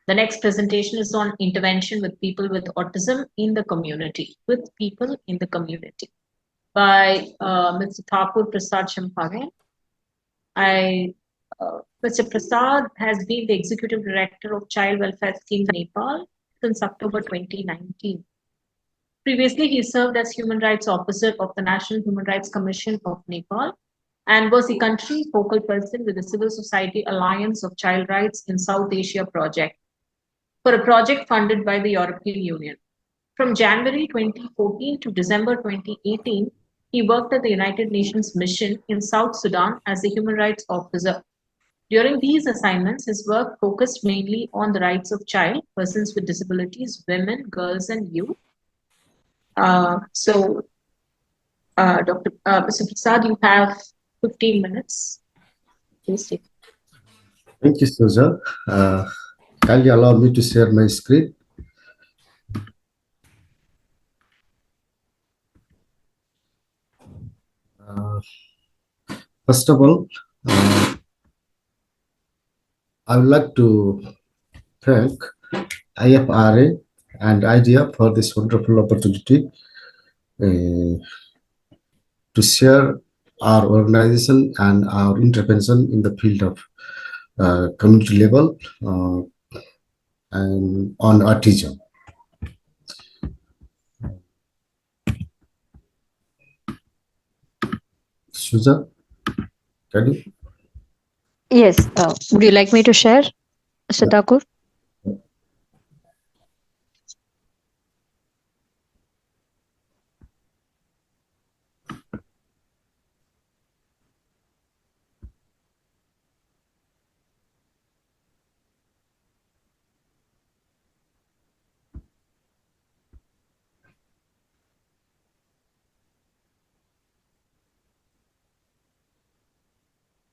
The next presentation is on intervention with people with autism in the community, by Mr. Thakur Prasad Chapagain. Mr. Prasad has been the Executive Director of Child Welfare Scheme in Nepal since October 2019. Previously, he served as Human Rights Officer of the National Human Rights Commission of Nepal and was the country focal person with the Civil Society Alliance of Child Rights in South Asia project for a project funded by the European Union. From January 2014 to December 2018, he worked at the United Nations mission in South Sudan as a human rights officer. During these assignments, his work focused mainly on the rights of child, persons with disabilities, women, girls, and youth. Mr. Prasad, you have 15 minutes. Please take. Thank you, Susan. Can you allow me to share my screen? First of all, I would like to thank IFRA and IDEA for this wonderful opportunity to share our organization and our intervention in the field of community level and on autism. Susan, can you? Yes. Would you like me to share, Mr. Thakur?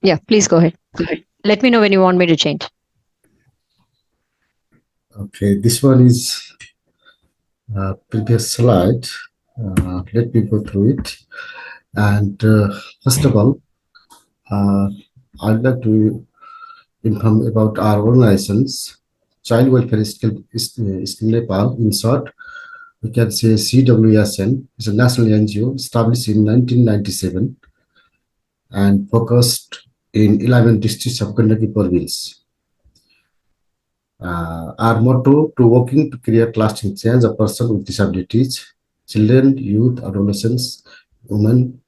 Yeah, please go ahead. Let me know when you want me to change. Okay, this one is previous slide. Let me go through it. And first of all, I'd like to inform about our organizations. Child Welfare Scheme Nepal, in short, we can say CWSN is a national NGO established in 1997 and focused in 11 districts of Connecticut province. Our motto to working to create lasting change of person with disabilities, children, youth, adolescents, women,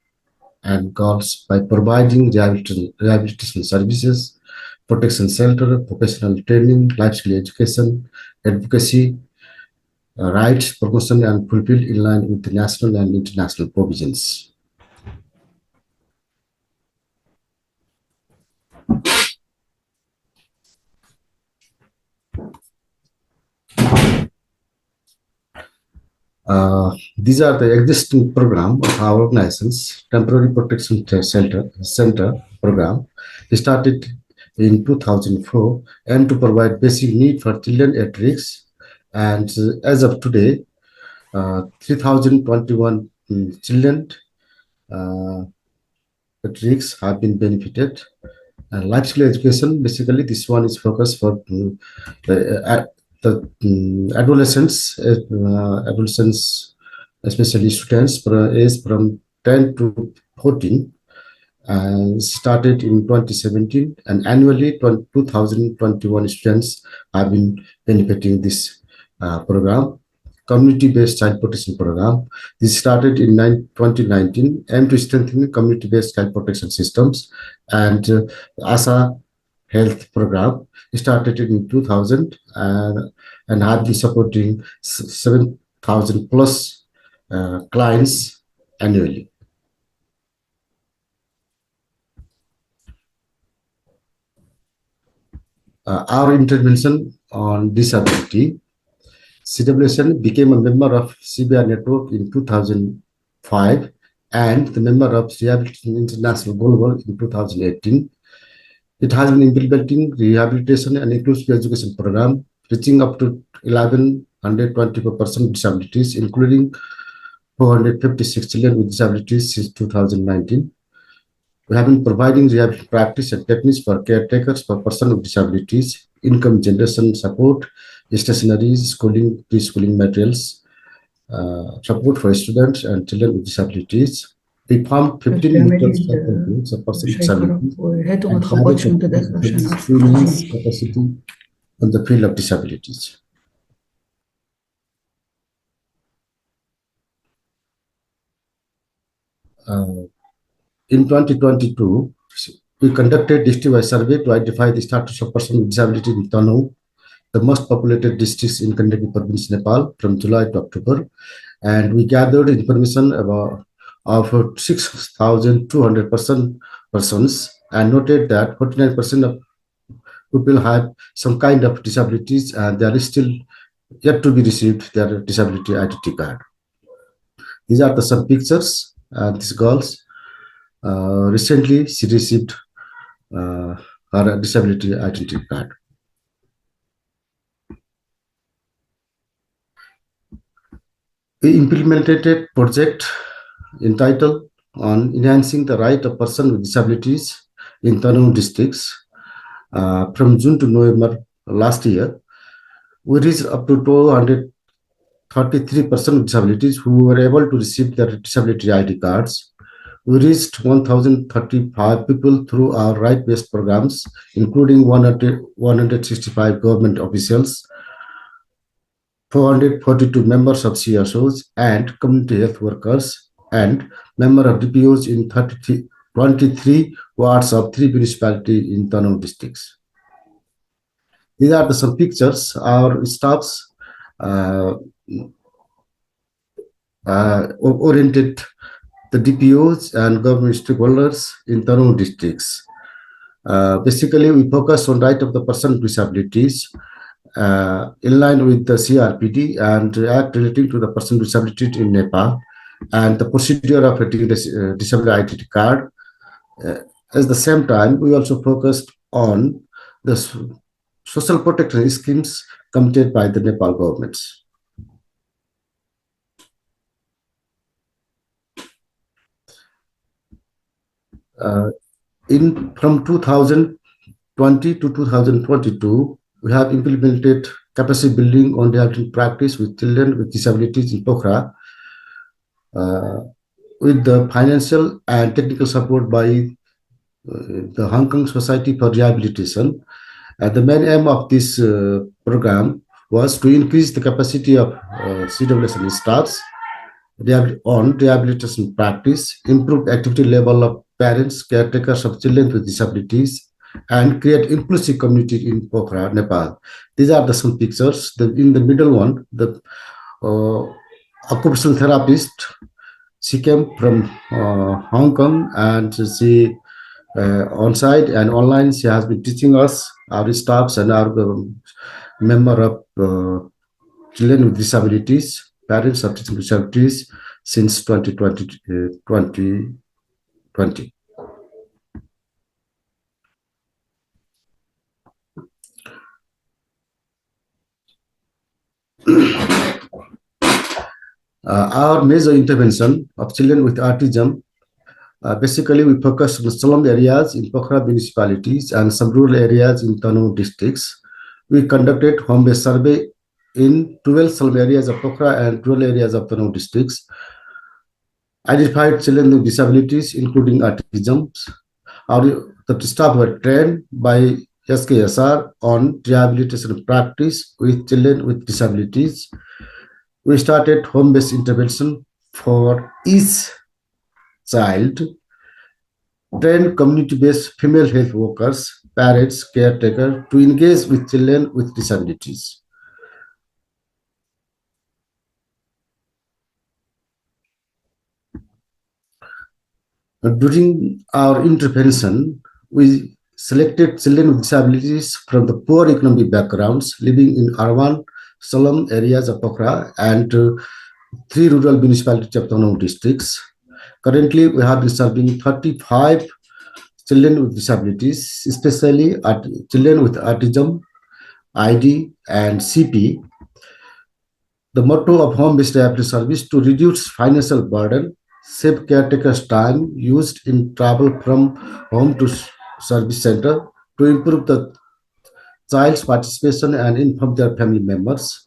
and girls by providing rehabilitation services, protection shelter, vocational training, life skill education, advocacy, rights, promotion, and fulfilled in line with the national and international provisions. These are the existing program of our organizations. Temporary Protection Center program started in 2004 and to provide basic need for children at risk. And as of today, 3,021 children at risk have been benefited. And life skill education, basically this one is focused for adolescents, especially students age from 10 to 14, started in 2017, and annually 2,021 students have been benefiting this program. Community-based child protection program. This started in 2019, aimed to strengthen community-based child protection systems, and ASA health program started in 2000 and have been supporting 7,000 plus clients annually. Our intervention on disability. CWSN became a member of CBR network in 2005 and the member of Rehabilitation International Global in 2018. It has been implementing rehabilitation and inclusive education program, reaching up to 1,124 persons with disabilities, including 456 children with disabilities since 2019. We have been providing rehabilitation practice and techniques for caretakers for persons with disabilities, income generation support, stationery, schooling, preschooling materials, support for students and children with disabilities. We formed 15 mutual support groups of persons with disabilities and guided the students' capacity on the field of disabilities. In 2022, we conducted district-wide survey to identify the status of persons with disability in Tanu, the most populated districts in Connecticut province, Nepal, from July to October, and we gathered information about of 6,200 persons and noted that 49% of people have some kind of disabilities and they are still yet to be received their disability identity card. These are some pictures and these girls. Recently, she received her disability identity card. We implemented a project entitled on enhancing the right of persons with disabilities in Tanu districts. From June to November last year, we reached up to 233% with disabilities who were able to receive their disability ID cards. We reached 1,035 people through our right-based programs, including 165 government officials, 442 members of CSOs and community health workers, and members of DPOs in 23 wards of 3 municipalities in Tanu districts. These are some pictures. Our staffs oriented the DPOs and government stakeholders in Tanu districts. Basically, we focus on right of the person with disabilities in line with the CRPD and Act relating to the person with disability in Nepal and the procedure of getting the disability identity card. At the same time, we also focused on the social protection schemes committed by the Nepal governments. From 2020 to 2022, we have implemented capacity building on rehabilitation practice with children with disabilities in Pokhara, with the financial and technical support by the Hong Kong Society for Rehabilitation. The main aim of this program was to increase the capacity of CWSN staffs on rehabilitation practice, improve activity level of parents, caretakers of children with disabilities, and create inclusive community in Pokhara, Nepal. These are some pictures. In the middle one, the occupational therapist, she came from Hong Kong and she on site and online, she has been teaching us, our staffs and our member of children with disabilities, parents of children with disabilities since 2020. Our major intervention of children with autism, basically we focus on slum areas in Pokhara municipalities and some rural areas in Tanu districts. We conducted home-based survey in 12 slum areas of Pokhara and rural areas of Tanu districts, identified children with disabilities including autism. The staff were trained by SKSR on rehabilitation practice with children with disabilities. We started home-based intervention for each child, trained community-based female health workers, parents, caretakers to engage with children with disabilities. During our intervention, we selected children with disabilities from the poor economic backgrounds living in urban slum areas of Pokhara and 3 rural municipalities of Tanu districts. Currently, we have been serving 35 children with disabilities, especially children with autism, ID, and CP. The motto of home-based rehabilitation service to reduce financial burden, save caretakers' time used in travel from home to service center, to improve the child's participation and inform their family members,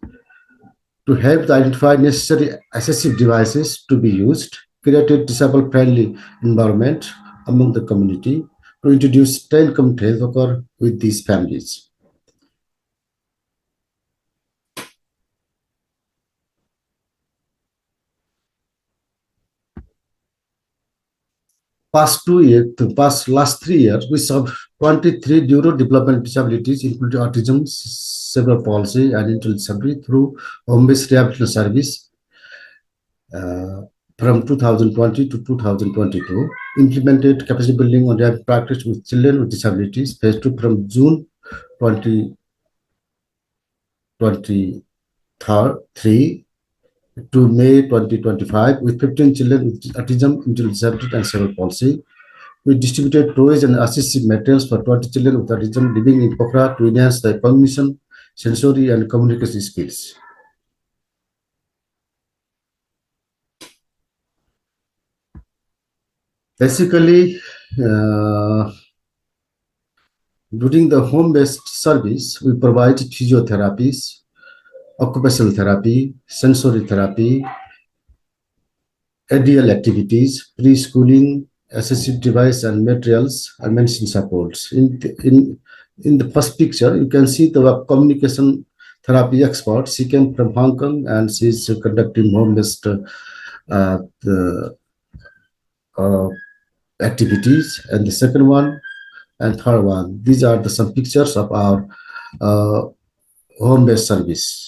to help identify necessary assistive devices to be used, create a disabled-friendly environment among the community, to introduce telecommunity health worker with these families. Last 3 years, we served 23 neurodevelopmental disabilities, including autism, cerebral palsy, and intellectual disability through home-based rehabilitation service from 2020 to 2022. Implemented capacity building on rehab practice with children with disabilities, phase 2 from June 2023 to May 2025 with 15 children with autism, intellectual disability, and cerebral palsy. We distributed toys and assistive materials for 20 children with autism living in Pokhara to enhance their cognition, sensory, and communication skills. Basically, during the home-based service, we provide physiotherapies, occupational therapy, sensory therapy, ADL activities, preschooling, assistive device and materials, and medicine supports. In the first picture, you can see the communication therapy expert. She came from Hong Kong and she's conducting home-based activities. And the second one and third one, these are some pictures of our home-based service.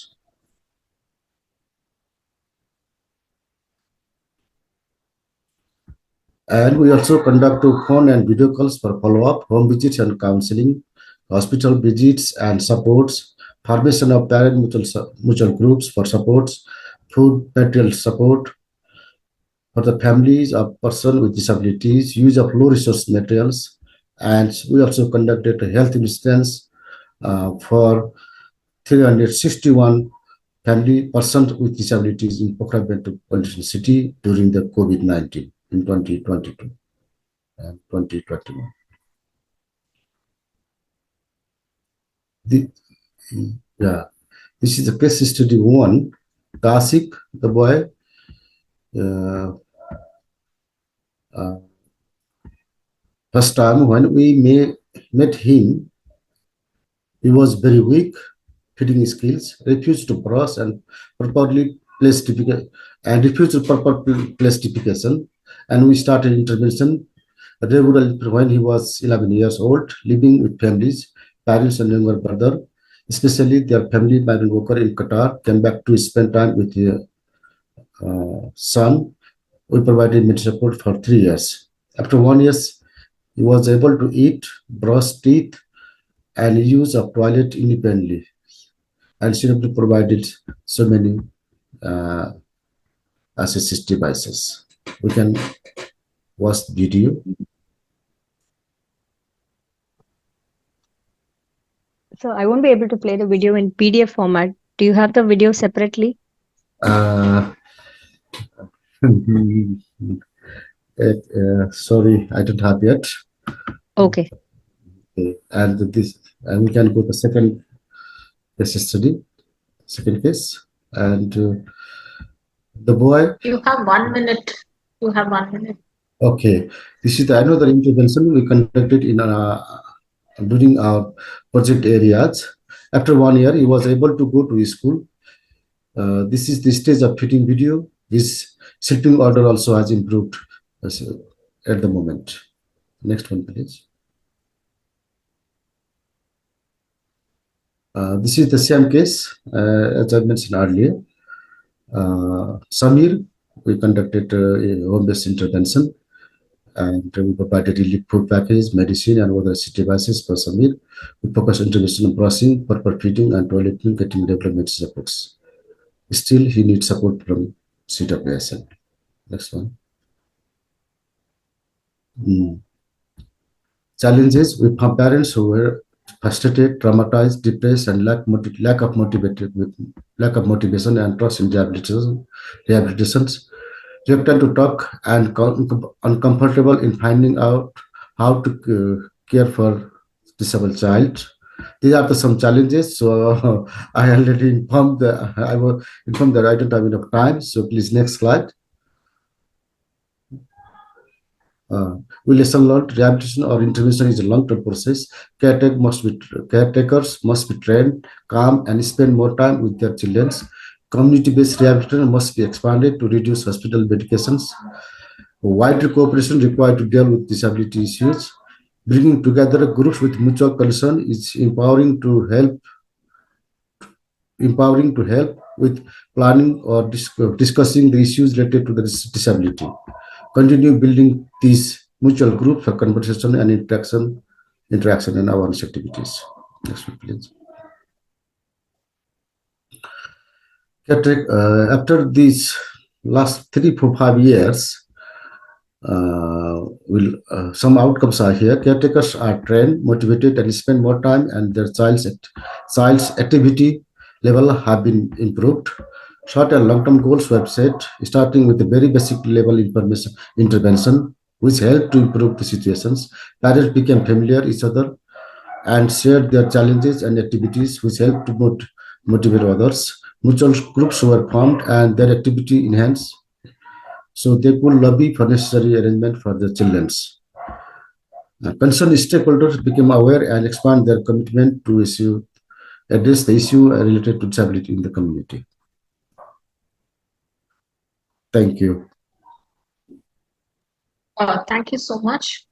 And we also conduct phone and video calls for follow-up, home visits and counseling, hospital visits and supports, formation of parent mutual groups for supports, food material support for the families of persons with disabilities, use of low resource materials, and we also conducted a health instance for 361 family persons with disabilities in Pokhara Metropolitan City during the COVID-19 in 2022 and 2021. This is the case study one. Tasik, the boy, first time when we met him, he was very weak, feeding skills, refused to brush and properly place defecation, and we started intervention regularly when he was 11 years old, living with families, parents and younger brother, especially their family migrant worker in Qatar, came back to spend time with their son. We provided medical support for 3 years. After 1 year, he was able to eat, brush teeth, and use of toilet independently. And simply provided so many assistive devices. We can watch the video. So I won't be able to play the video in PDF format. Do you have the video separately? Sorry, I don't have yet. Okay. And we can go to the second case study, second case, and the boy. You have 1 minute. You have 1 minute. Okay, this is another intervention we conducted in during our project areas. After 1 year, he was able to go to school. This is the stage of feeding video. His sleeping order also has improved at the moment. Next one, please. This is the same case as I mentioned earlier. Samir, we conducted a home-based intervention and we provided relief food package, medicine, and other assistive devices for Samir. We focus intervention on brushing, proper feeding, and toileting, getting development supports. Still, he needs support from CWSN. Next one. Challenges with parents who were frustrated, traumatized, depressed, and lack of motivation and trust in rehabilitations. Reluctant to talk and uncomfortable in finding out how to care for disabled child. These are some challenges. So I already informed that I was informed that I don't have enough time. So please, next slide. We lesson learned rehabilitation or intervention is a long-term process. Caretakers must be trained, calm, and spend more time with their children. Community-based rehabilitation must be expanded to reduce hospital medications. Wider cooperation required to deal with disability issues. Bringing together groups with mutual concern is empowering to help with planning or discussing the issues related to the disability. Continue building these mutual groups for conversation and interaction and awareness activities. Next one, please. After these last 3 to 5 years, some outcomes are here. Caretakers are trained, motivated, and spend more time, and their child's activity level have been improved. Short and long-term goals were set, starting with the very basic level intervention, which helped to improve the situations. Parents became familiar with each other and shared their challenges and activities, which helped to motivate others. Mutual groups were formed and their activity enhanced, so they could lobby for necessary arrangement for their children's. Concerned stakeholders became aware and expand their commitment to address the issue related to disability in the community. Thank you. Thank you so much.